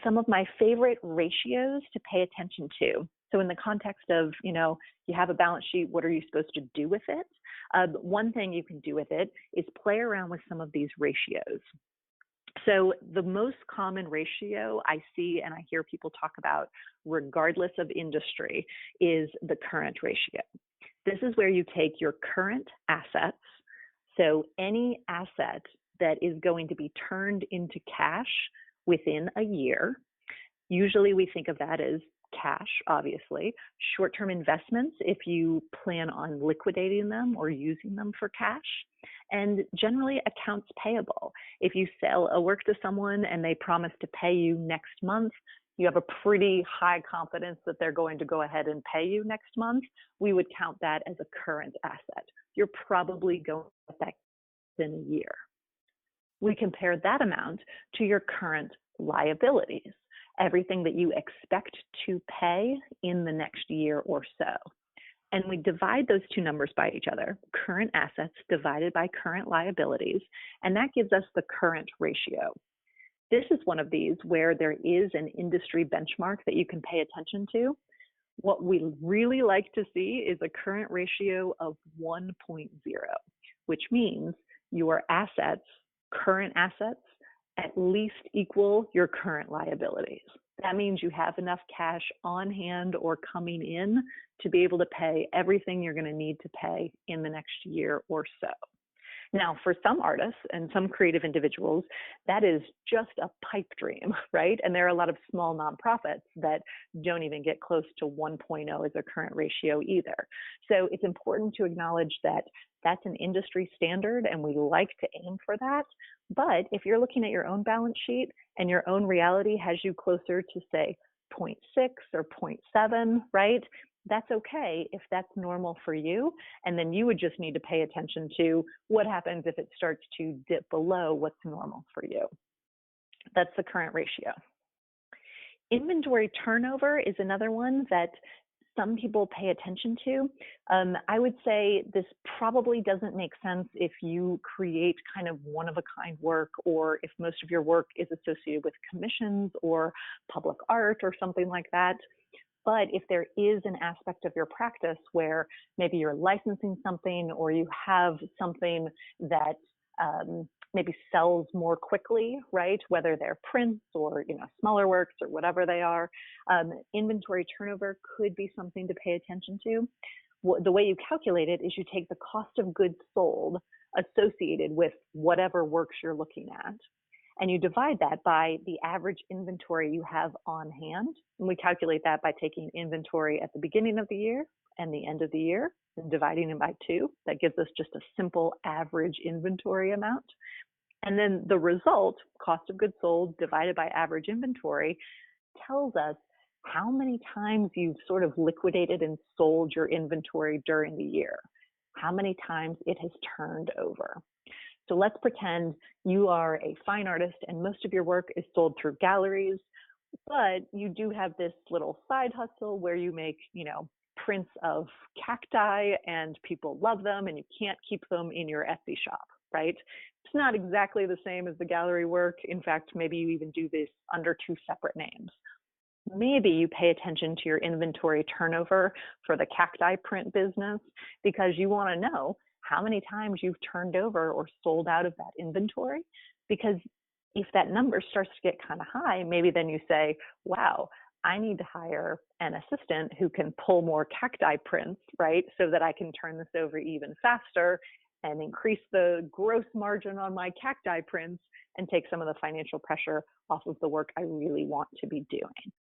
some of my favorite ratios to pay attention to. So in the context of, you have a balance sheet, what are you supposed to do with it? One thing you can do with it is play around with some of these ratios. So the most common ratio I see and I hear people talk about, regardless of industry, is the current ratio. This is where you take your current assets, so any asset that is going to be turned into cash within a year. Usually we think of that as cash, obviously. Short-term investments, if you plan on liquidating them or using them for cash. And generally accounts payable. If you sell a work to someone and they promise to pay you next month, you have a pretty high confidence that they're going to go ahead and pay you next month, we would count that as a current asset. You're probably going to get that in a year. We compare that amount to your current liabilities, everything that you expect to pay in the next year or so. And we divide those two numbers by each other, current assets divided by current liabilities, and that gives us the current ratio. This is one of these where there is an industry benchmark that you can pay attention to. What we really like to see is a current ratio of 1.0, which means your assets, current assets, at least equal your current liabilities. That means you have enough cash on hand or coming in to be able to pay everything you're going to need to pay in the next year or so. Now, for some artists and some creative individuals, that is just a pipe dream, right? And there are a lot of small nonprofits that don't even get close to 1.0 as a current ratio either. So it's important to acknowledge that that's an industry standard and we like to aim for that. But if you're looking at your own balance sheet and your own reality has you closer to, say, 0.6 or 0.7, right? That's okay if that's normal for you. And then you would just need to pay attention to what happens if it starts to dip below what's normal for you. That's the current ratio. Inventory turnover is another one that some people pay attention to. I would say this probably doesn't make sense if you create kind of one-of-a-kind work, or if most of your work is associated with commissions or public art or something like that. But if there is an aspect of your practice where maybe you're licensing something or you have something that maybe sells more quickly, right? Whether they're prints or smaller works or whatever they are, inventory turnover could be something to pay attention to. The way you calculate it is you take the cost of goods sold associated with whatever works you're looking at, and you divide that by the average inventory you have on hand. And we calculate that by taking inventory at the beginning of the year and the end of the year and dividing it by 2. That gives us just a simple average inventory amount. And then the result, cost of goods sold divided by average inventory, tells us how many times you've sort of liquidated and sold your inventory during the year, how many times it has turned over. So let's pretend you are a fine artist and most of your work is sold through galleries, but you do have this little side hustle where you make, prints of cacti and people love them and you can't keep them in your Etsy shop, right? It's not exactly the same as the gallery work. In fact, maybe you even do this under 2 separate names. Maybe you pay attention to your inventory turnover for the cacti print business because you want to know how many times you've turned over or sold out of that inventory. Because if that number starts to get kind of high, maybe then you say, wow, I need to hire an assistant who can pull more cacti prints, right? So that I can turn this over even faster and increase the gross margin on my cacti prints and take some of the financial pressure off of the work I really want to be doing.